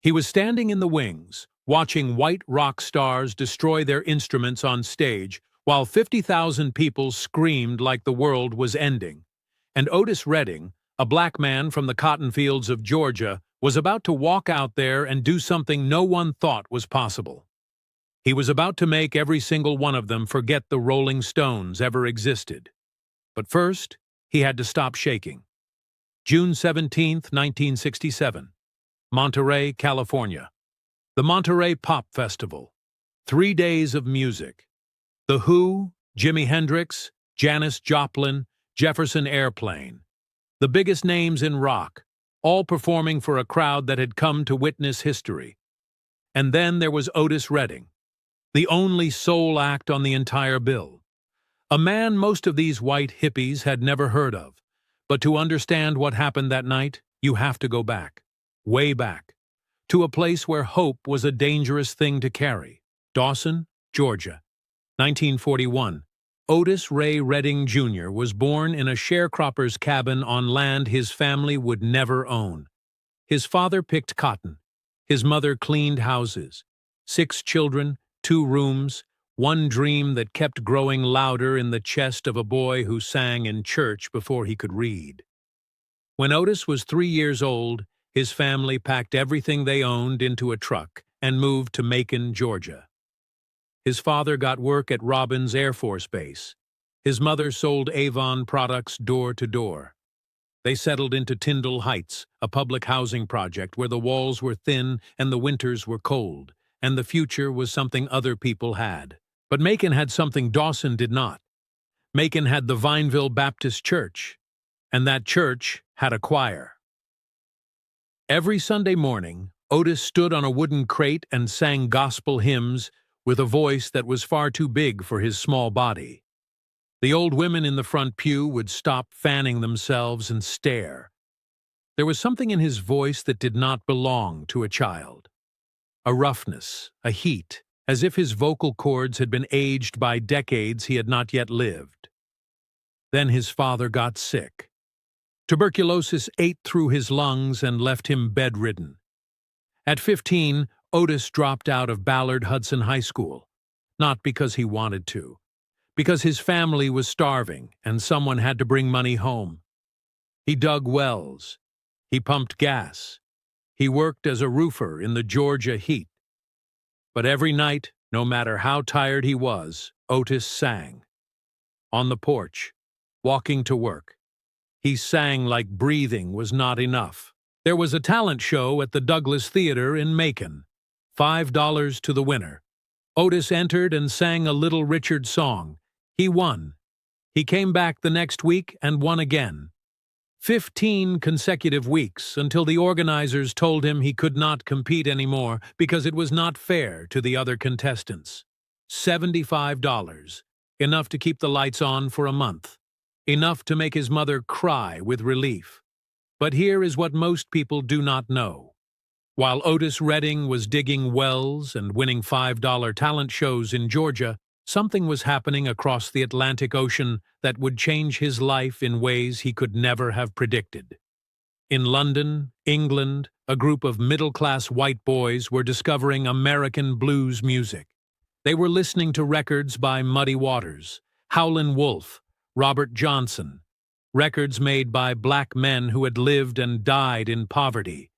He was standing in the wings, watching white rock stars destroy their instruments on stage, while 50,000 people screamed like the world was ending. And Otis Redding, a black man from the cotton fields of Georgia, was about to walk out there and do something no one thought was possible. He was about to make every single one of them forget the Rolling Stones ever existed. But first, he had to stop shaking. June 17, 1967. Monterey, California. The Monterey Pop Festival. 3 days of music. The Who, Jimi Hendrix, Janis Joplin, Jefferson Airplane. The biggest names in rock, all performing for a crowd that had come to witness history. And then there was Otis Redding, the only soul act on the entire bill. A man most of these white hippies had never heard of. But to understand what happened that night, you have to go back, way back, to a place where hope was a dangerous thing to carry. Dawson, Georgia. 1941. Otis Ray Redding Jr. was born in a sharecropper's cabin on land his family would never own. His father picked cotton. His mother cleaned houses. 6 children, 2 rooms, one dream that kept growing louder in the chest of a boy who sang in church before he could read. When Otis was 3 years old, his family packed everything they owned into a truck and moved to Macon, Georgia. His father got work at Robins Air Force Base. His mother sold Avon products door to door. They settled into Tyndall Heights, a public housing project where the walls were thin and the winters were cold, and the future was something other people had. But Macon had something Dawson did not. Macon had the Vineville Baptist Church, and that church had a choir. Every Sunday morning, Otis stood on a wooden crate and sang gospel hymns with a voice that was far too big for his small body. The old women in the front pew would stop fanning themselves and stare. There was something in his voice that did not belong to a child. A roughness, a heat, as if his vocal cords had been aged by decades he had not yet lived. Then his father got sick. Tuberculosis ate through his lungs and left him bedridden. At 15, Otis dropped out of Ballard Hudson High School, not because he wanted to, because his family was starving and someone had to bring money home. He dug wells. He pumped gas. He worked as a roofer in the Georgia heat. But every night, no matter how tired he was, Otis sang. On the porch, walking to work. He sang like breathing was not enough. There was a talent show at the Douglas Theater in Macon. $5 to the winner. Otis entered and sang a Little Richard song. He won. He came back the next week and won again. 15 consecutive weeks until the organizers told him he could not compete anymore because it was not fair to the other contestants. $75. Enough to keep the lights on for a month. Enough to make his mother cry with relief. But here is what most people do not know. While Otis Redding was digging wells and winning $5 talent shows in Georgia, something was happening across the Atlantic Ocean that would change his life in ways he could never have predicted. In London, England, a group of middle-class white boys were discovering American blues music. They were listening to records by Muddy Waters, Howlin' Wolf, Robert Johnson, records made by black men who had lived and died in poverty.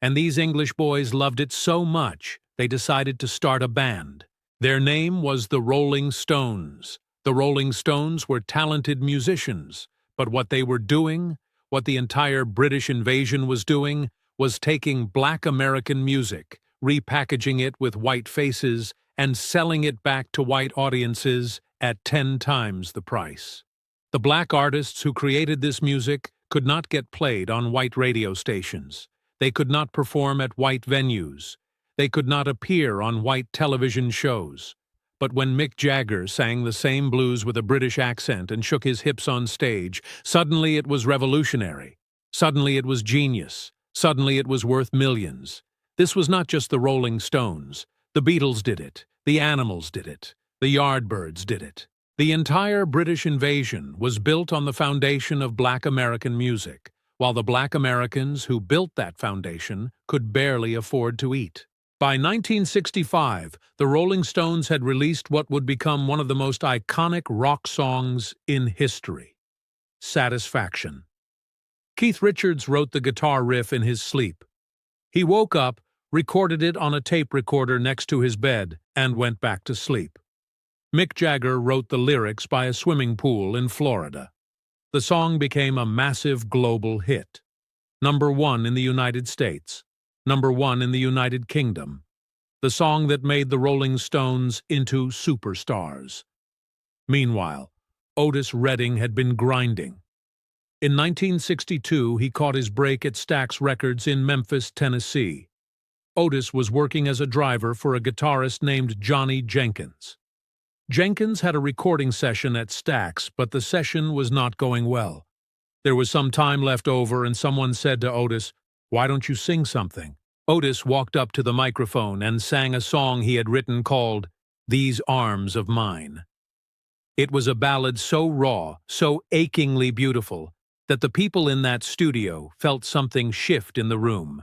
And these English boys loved it so much, they decided to start a band. Their name was the Rolling Stones. The Rolling Stones were talented musicians, but what they were doing, what the entire British invasion was doing, was taking black American music, repackaging it with white faces, and selling it back to white audiences at 10 times the price. The black artists who created this music could not get played on white radio stations. They could not perform at white venues. They could not appear on white television shows. But when Mick Jagger sang the same blues with a British accent and shook his hips on stage, suddenly it was revolutionary. Suddenly it was genius. Suddenly it was worth millions. This was not just the Rolling Stones. The Beatles did it. The Animals did it. The Yardbirds did it. The entire British invasion was built on the foundation of black American music. while the black Americans who built that foundation could barely afford to eat. By 1965, the Rolling Stones had released what would become one of the most iconic rock songs in history, Satisfaction. Keith Richards wrote the guitar riff in his sleep. He woke up, recorded it on a tape recorder next to his bed, and went back to sleep. Mick Jagger wrote the lyrics by a swimming pool in Florida. The song became a massive global hit. #1 in the United States. #1 in the United Kingdom. The song that made the Rolling Stones into superstars. Meanwhile, Otis Redding had been grinding. In 1962, he caught his break at Stax Records in Memphis, Tennessee. Otis was working as a driver for a guitarist named Johnny Jenkins. Jenkins had a recording session at Stax, but the session was not going well. There was some time left over, and someone said to Otis, "Why don't you sing something?" Otis walked up to the microphone and sang a song he had written called "These Arms of Mine." It was a ballad so raw, so achingly beautiful, that the people in that studio felt something shift in the room.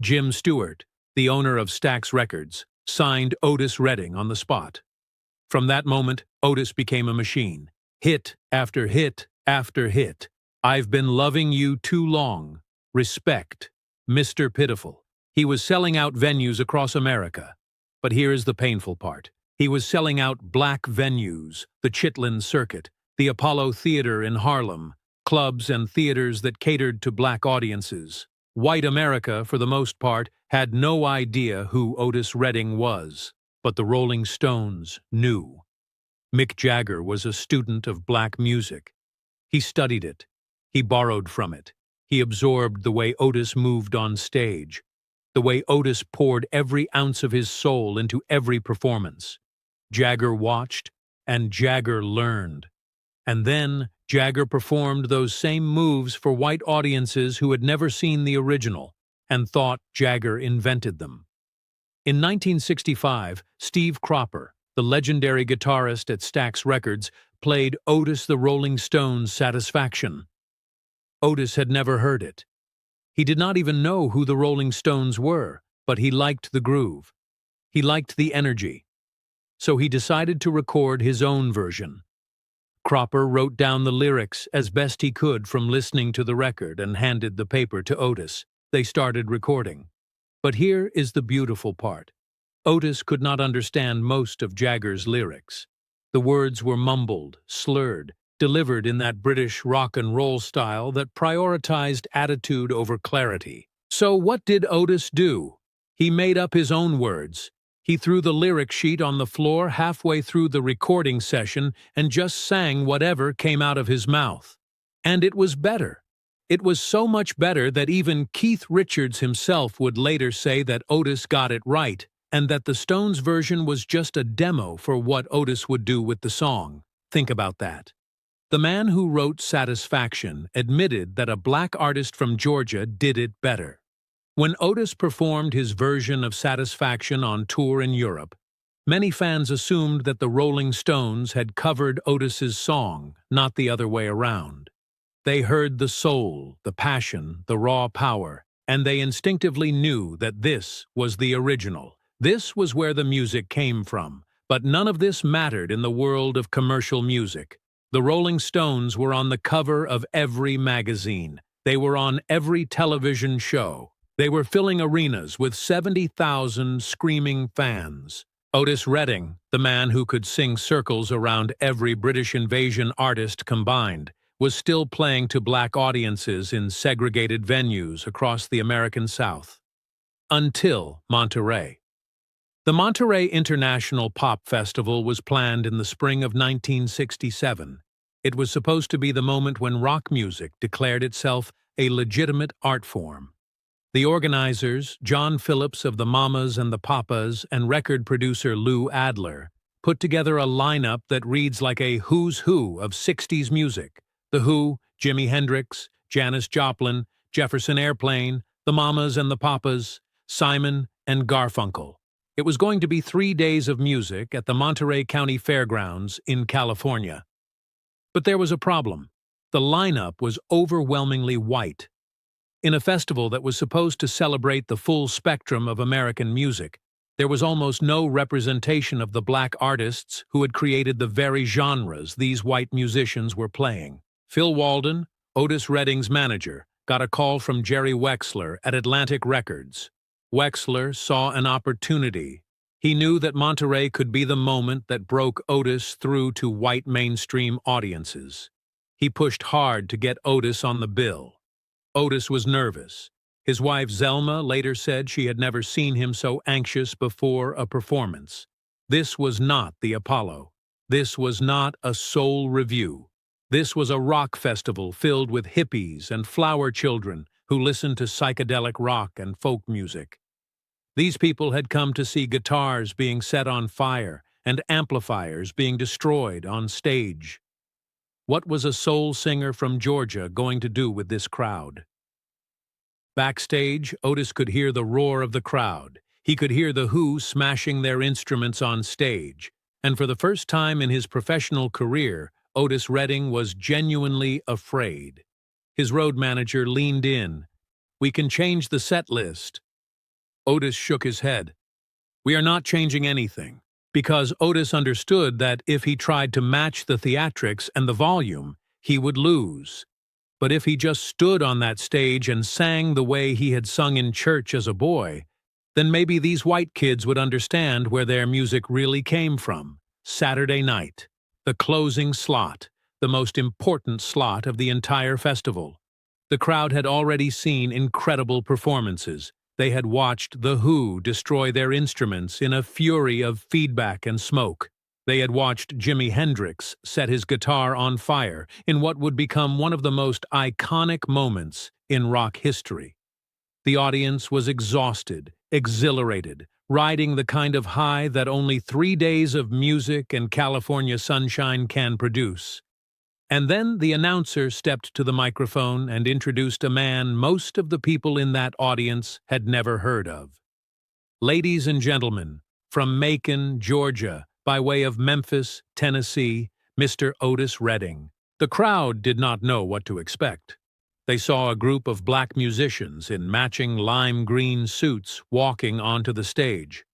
Jim Stewart, the owner of Stax Records, signed Otis Redding on the spot. From that moment, Otis became a machine. Hit after hit after hit. "I've Been Loving You Too Long," "Respect," "Mr. Pitiful." He was selling out venues across America. But here is the painful part. He was selling out black venues, the Chitlin Circuit, the Apollo Theater in Harlem, clubs and theaters that catered to black audiences. White America, for the most part, had no idea who Otis Redding was, but the Rolling Stones knew. Mick Jagger was a student of black music. He studied it. He borrowed from it. He absorbed the way Otis moved on stage, the way Otis poured every ounce of his soul into every performance. Jagger watched, and Jagger learned. And then Jagger performed those same moves for white audiences who had never seen the original and thought Jagger invented them. In 1965, Steve Cropper, the legendary guitarist at Stax Records, played Otis the Rolling Stones' Satisfaction. Otis had never heard it. He did not even know who the Rolling Stones were, but he liked the groove. He liked the energy. So he decided to record his own version. Cropper wrote down the lyrics as best he could from listening to the record and handed the paper to Otis. They started recording. But here is the beautiful part. Otis could not understand most of Jagger's lyrics. The words were mumbled, slurred, delivered in that British rock and roll style that prioritized attitude over clarity. So what did Otis do? He made up his own words. He threw the lyric sheet on the floor halfway through the recording session and just sang whatever came out of his mouth. And it was better. It was so much better that even Keith Richards himself would later say that Otis got it right, and that the Stones version was just a demo for what Otis would do with the song. Think about that. The man who wrote Satisfaction admitted that a black artist from Georgia did it better. When Otis performed his version of Satisfaction on tour in Europe, many fans assumed that the Rolling Stones had covered Otis's song, not the other way around. They heard the soul, the passion, the raw power, and they instinctively knew that this was the original. This was where the music came from. But none of this mattered in the world of commercial music. The Rolling Stones were on the cover of every magazine. They were on every television show. They were filling arenas with 70,000 screaming fans. Otis Redding, the man who could sing circles around every British invasion artist combined, was still playing to black audiences in segregated venues across the American South. Until Monterey. The Monterey International Pop Festival was planned in the spring of 1967. It was supposed to be the moment when rock music declared itself a legitimate art form. The organizers, John Phillips of the Mamas and the Papas and record producer Lou Adler, put together a lineup that reads like a who's who of 60s music. The Who, Jimi Hendrix, Janis Joplin, Jefferson Airplane, the Mamas and the Papas, Simon and Garfunkel. It was going to be 3 days of music at the Monterey County Fairgrounds in California. But there was a problem. The lineup was overwhelmingly white. In a festival that was supposed to celebrate the full spectrum of American music, there was almost no representation of the black artists who had created the very genres these white musicians were playing. Phil Walden, Otis Redding's manager, got a call from Jerry Wexler at Atlantic Records. Wexler saw an opportunity. He knew that Monterey could be the moment that broke Otis through to white mainstream audiences. He pushed hard to get Otis on the bill. Otis was nervous. His wife Zelma later said she had never seen him so anxious before a performance. This was not the Apollo. This was not a soul review. This was a rock festival filled with hippies and flower children who listened to psychedelic rock and folk music. These people had come to see guitars being set on fire and amplifiers being destroyed on stage. What was a soul singer from Georgia going to do with this crowd? Backstage, Otis could hear the roar of the crowd. He could hear the Who smashing their instruments on stage. And for the first time in his professional career, Otis Redding was genuinely afraid. His road manager leaned in. "We can change the set list." Otis shook his head. "We are not changing anything," because Otis understood that if he tried to match the theatrics and the volume, he would lose. But if he just stood on that stage and sang the way he had sung in church as a boy, then maybe these white kids would understand where their music really came from. Saturday night, the closing slot, the most important slot of the entire festival. The crowd had already seen incredible performances. They had watched The Who destroy their instruments in a fury of feedback and smoke. They had watched Jimi Hendrix set his guitar on fire in what would become one of the most iconic moments in rock history. The audience was exhausted, exhilarated, riding the kind of high that only 3 days of music and California sunshine can produce. And then the announcer stepped to the microphone and introduced a man most of the people in that audience had never heard of. "Ladies and gentlemen, from Macon, Georgia, by way of Memphis, Tennessee, Mr. Otis Redding." The crowd did not know what to expect. They saw a group of black musicians in matching lime green suits walking onto the stage.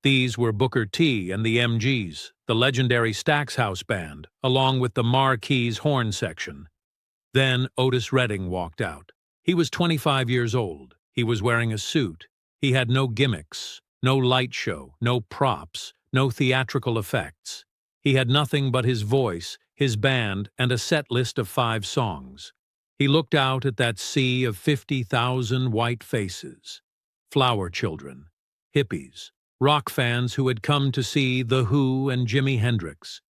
These were Booker T and the MGs, the legendary Stax House Band, along with the Marqué's horn section. Then Otis Redding walked out. He was 25 years old. He was wearing a suit. He had no gimmicks, no light show, no props, no theatrical effects. He had nothing but his voice, his band, and a set list of 5 songs. He looked out at that sea of 50,000 white faces. Flower children, hippies, rock fans who had come to see The Who and Jimi Hendrix,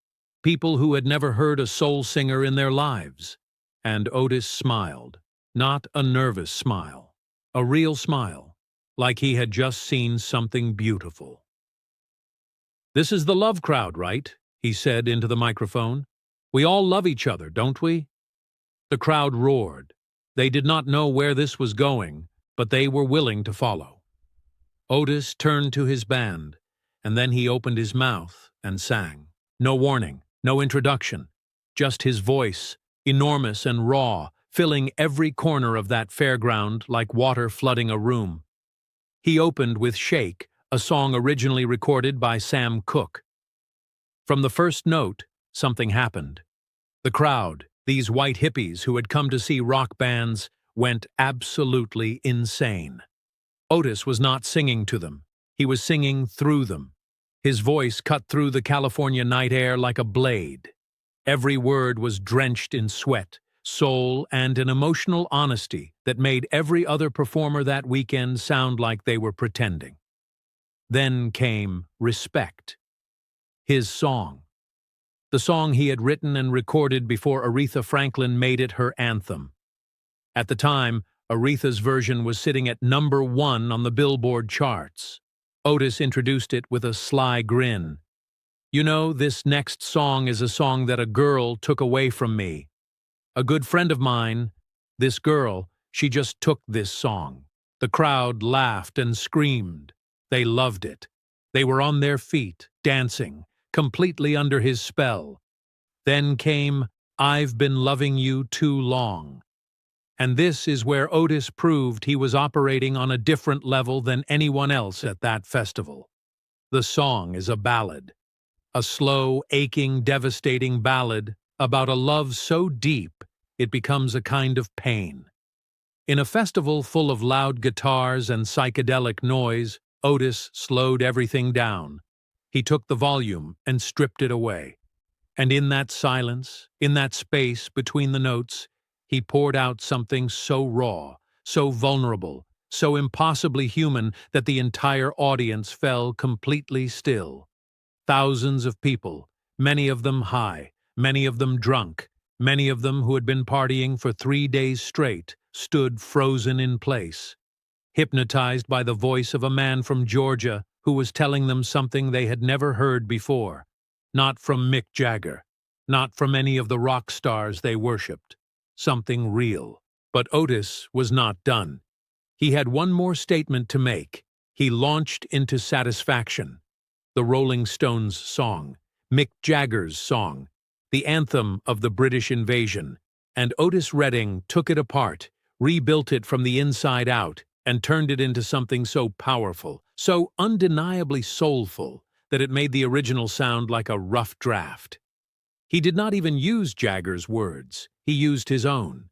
people who had never heard a soul singer in their lives. And Otis smiled, not a nervous smile, a real smile, like he had just seen something beautiful. "This is the love crowd, right?" he said into the microphone. "We all love each other, don't we?" The crowd roared. They did not know where this was going, but they were willing to follow. Otis turned to his band, and then he opened his mouth and sang. No warning, no introduction, just his voice, enormous and raw, filling every corner of that fairground like water flooding a room. He opened with "Shake," a song originally recorded by Sam Cooke. From the first note, something happened. The crowd, these white hippies who had come to see rock bands, went absolutely insane. Otis was not singing to them. He was singing through them. His voice cut through the California night air like a blade. Every word was drenched in sweat, soul, and an emotional honesty that made every other performer that weekend sound like they were pretending. Then came Respect, his song. The song he had written and recorded before Aretha Franklin made it her anthem. At the time, Aretha's version was sitting at #1 on the Billboard charts. Otis introduced it with a sly grin. "You know, this next song is a song that a girl took away from me. A good friend of mine, this girl, she just took this song." The crowd laughed and screamed. They loved it. They were on their feet, dancing, completely under his spell. Then came "I've been loving you too long." And this is where Otis proved he was operating on a different level than anyone else at that festival. The song is a ballad. A slow, aching, devastating ballad about a love so deep it becomes a kind of pain. In a festival full of loud guitars and psychedelic noise, Otis slowed everything down. He took the volume and stripped it away. And in that silence, in that space between the notes, he poured out something so raw, so vulnerable, so impossibly human that the entire audience fell completely still. Thousands of people, many of them high, many of them drunk, many of them who had been partying for 3 days straight, stood frozen in place, hypnotized by the voice of a man from Georgia who was telling them something they had never heard before, not from Mick Jagger, not from any of the rock stars they worshipped, something real. But Otis was not done. He had one more statement to make. He launched into Satisfaction, the Rolling Stones song, Mick Jagger's song, the anthem of the British invasion, and Otis Redding took it apart, rebuilt it from the inside out, and turned it into something so powerful, so undeniably soulful, that it made the original sound like a rough draft. He did not even use Jagger's words. He used his own.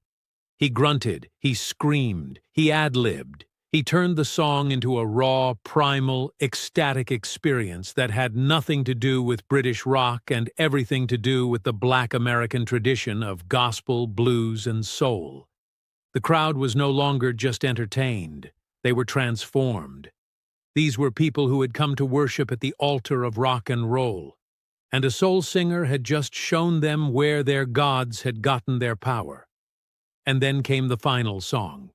He grunted, he screamed, he ad-libbed. He turned the song into a raw, primal, ecstatic experience that had nothing to do with British rock and everything to do with the Black American tradition of gospel, blues, and soul. The crowd was no longer just entertained. They were transformed. These were people who had come to worship at the altar of rock and roll, and a soul singer had just shown them where their gods had gotten their power. And then came the final song,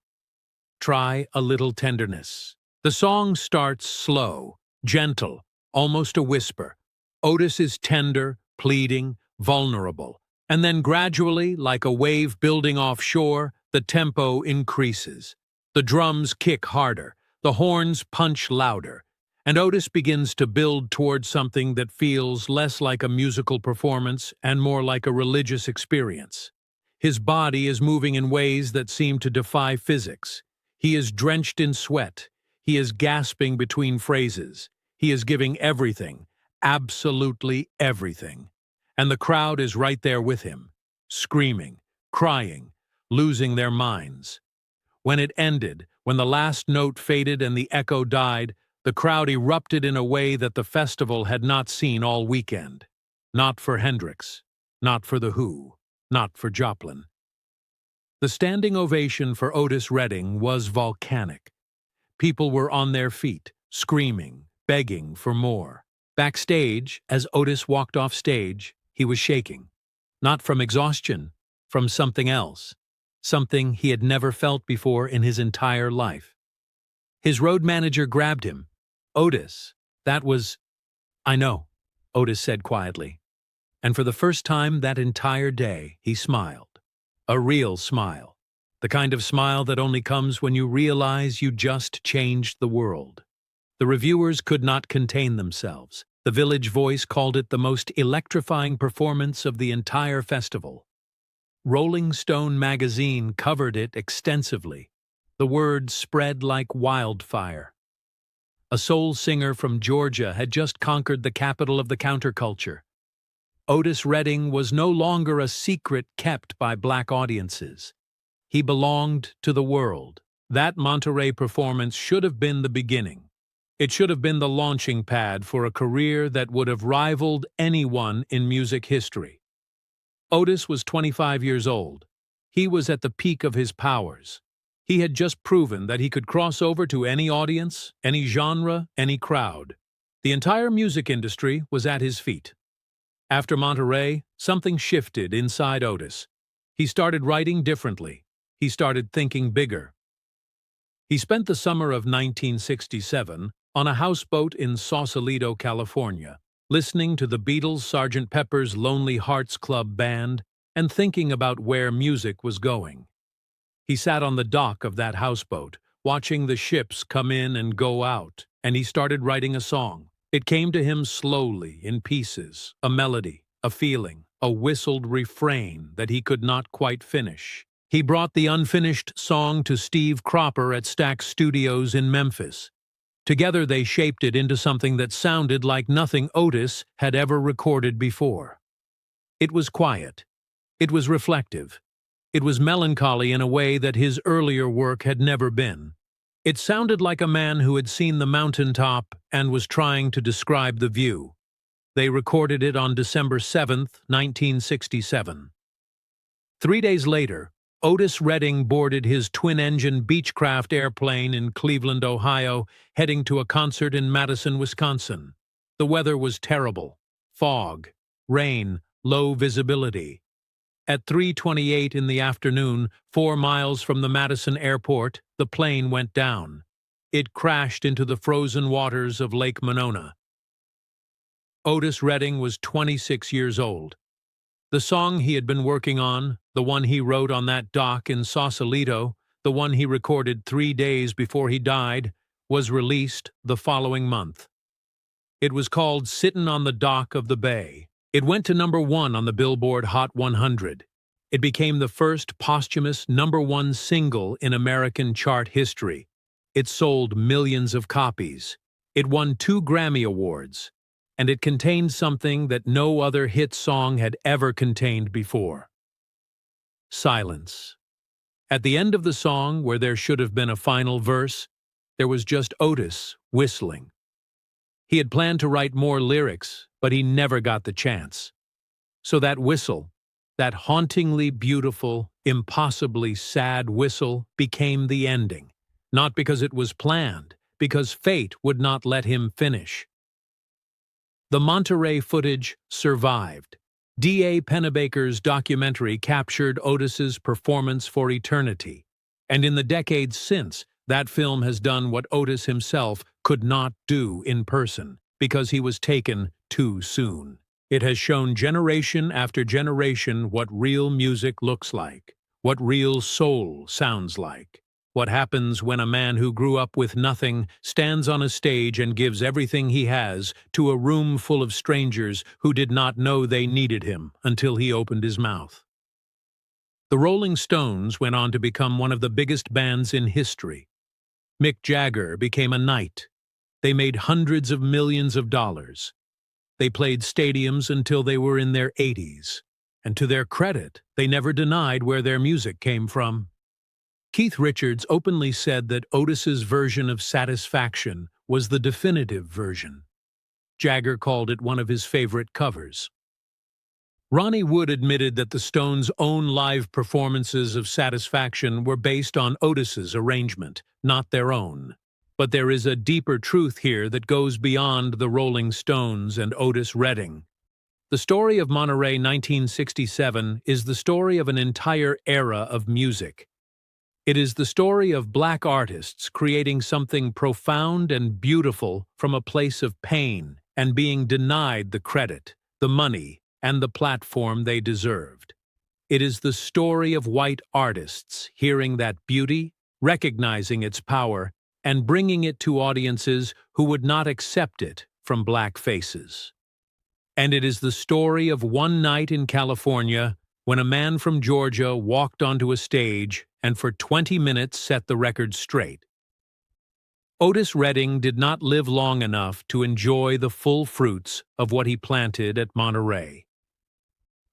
Try a Little Tenderness. The song starts slow, gentle, almost a whisper. Otis is tender, pleading, vulnerable, and then gradually, like a wave building offshore, the tempo increases. The drums kick harder, the horns punch louder, and Otis begins to build toward something that feels less like a musical performance and more like a religious experience. His body is moving in ways that seem to defy physics. He is drenched in sweat. He is gasping between phrases. He is giving everything, absolutely everything. And the crowd is right there with him, screaming, crying, losing their minds. When it ended, when the last note faded and the echo died, the crowd erupted in a way that the festival had not seen all weekend. Not for Hendrix, not for The Who, not for Joplin. The standing ovation for Otis Redding was volcanic. People were on their feet, screaming, begging for more. Backstage, as Otis walked off stage, he was shaking. Not from exhaustion, from something else. Something he had never felt before in his entire life. His road manager grabbed him. "Otis, that was—" "I know," Otis said quietly. And for the first time that entire day, he smiled. A real smile. The kind of smile that only comes when you realize you just changed the world. The reviewers could not contain themselves. The Village Voice called it the most electrifying performance of the entire festival. Rolling Stone magazine covered it extensively. The word spread like wildfire. A soul singer from Georgia had just conquered the capital of the counterculture. Otis Redding was no longer a secret kept by black audiences. He belonged to the world. That Monterey performance should have been the beginning. It should have been the launching pad for a career that would have rivaled anyone in music history. Otis was 25 years old. He was at the peak of his powers. He had just proven that he could cross over to any audience, any genre, any crowd. The entire music industry was at his feet. After Monterey, something shifted inside Otis. He started writing differently. He started thinking bigger. He spent the summer of 1967 on a houseboat in Sausalito, California, listening to the Beatles' Sgt. Pepper's Lonely Hearts Club Band and thinking about where music was going. He sat on the dock of that houseboat, watching the ships come in and go out, and he started writing a song. It came to him slowly, in pieces, a melody, a feeling, a whistled refrain that he could not quite finish. He brought the unfinished song to Steve Cropper at Stax Studios in Memphis. Together they shaped it into something that sounded like nothing Otis had ever recorded before. It was quiet. It was reflective. It was melancholy in a way that his earlier work had never been. It sounded like a man who had seen the mountaintop and was trying to describe the view. They recorded it on December 7, 1967. 3 days later, Otis Redding boarded his twin-engine Beechcraft airplane in Cleveland, Ohio, heading to a concert in Madison, Wisconsin. The weather was terrible. Fog, rain, low visibility. At 3:28 in the afternoon, 4 miles from the Madison airport, the plane went down. It crashed into the frozen waters of Lake Monona. Otis Redding was 26 years old. The song he had been working on, the one he wrote on that dock in Sausalito, the one he recorded 3 days before he died, was released the following month. It was called "Sittin' on the Dock of the Bay." It went to #1 on the Billboard Hot 100. It became the first posthumous #1 single in American chart history. It sold millions of copies. It won 2 Grammy Awards. And it contained something that no other hit song had ever contained before. Silence. At the end of the song, where there should have been a final verse, there was just Otis whistling. He had planned to write more lyrics, but he never got the chance. So that whistle, that hauntingly beautiful, impossibly sad whistle, became the ending. Not because it was planned, because fate would not let him finish. The Monterey footage survived. D.A. Pennebaker's documentary captured Otis's performance for eternity. And in the decades since, that film has done what Otis himself could not do in person, because he was taken too soon. It has shown generation after generation what real music looks like, what real soul sounds like. What happens when a man who grew up with nothing stands on a stage and gives everything he has to a room full of strangers who did not know they needed him until he opened his mouth. The Rolling Stones went on to become one of the biggest bands in history. Mick Jagger became a knight. They made hundreds of millions of dollars. They played stadiums until they were in their 80s. And to their credit, they never denied where their music came from. Keith Richards openly said that Otis's version of Satisfaction was the definitive version. Jagger called it one of his favorite covers. Ronnie Wood admitted that the Stones' own live performances of Satisfaction were based on Otis's arrangement, not their own. But there is a deeper truth here that goes beyond the Rolling Stones and Otis Redding. The story of Monterey 1967 is the story of an entire era of music. It is the story of black artists creating something profound and beautiful from a place of pain and being denied the credit, the money, and the platform they deserved. It is the story of white artists hearing that beauty, recognizing its power, and bringing it to audiences who would not accept it from black faces. And it is the story of one night in California when a man from Georgia walked onto a stage and for 20 minutes set the record straight. Otis Redding did not live long enough to enjoy the full fruits of what he planted at Monterey.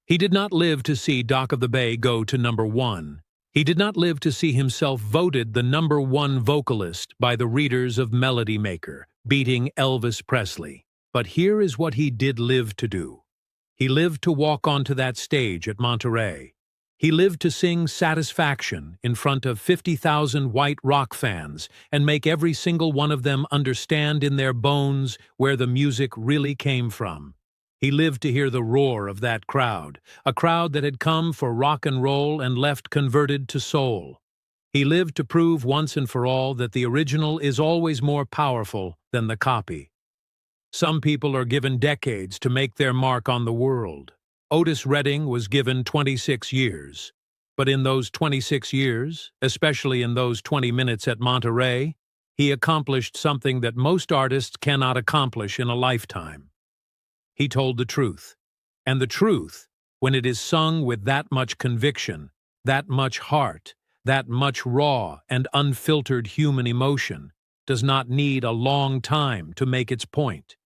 He did not live to see Dock of the Bay go to #1. He did not live to see himself voted the #1 vocalist by the readers of Melody Maker, beating Elvis Presley. But here is what he did live to do. He lived to walk onto that stage at Monterey. He lived to sing Satisfaction in front of 50,000 white rock fans and make every single one of them understand in their bones where the music really came from. He lived to hear the roar of that crowd, a crowd that had come for rock and roll and left converted to soul. He lived to prove once and for all that the original is always more powerful than the copy. Some people are given decades to make their mark on the world. Otis Redding was given 26 years. But in those 26 years, especially in those 20 minutes at Monterey, he accomplished something that most artists cannot accomplish in a lifetime. He told the truth. And the truth when it is sung with that much conviction, that much heart, that much raw and unfiltered human emotion, does not need a long time to make its point.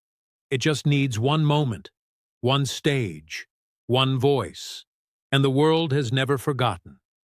It just needs one moment, one stage, one voice, and the world has never forgotten.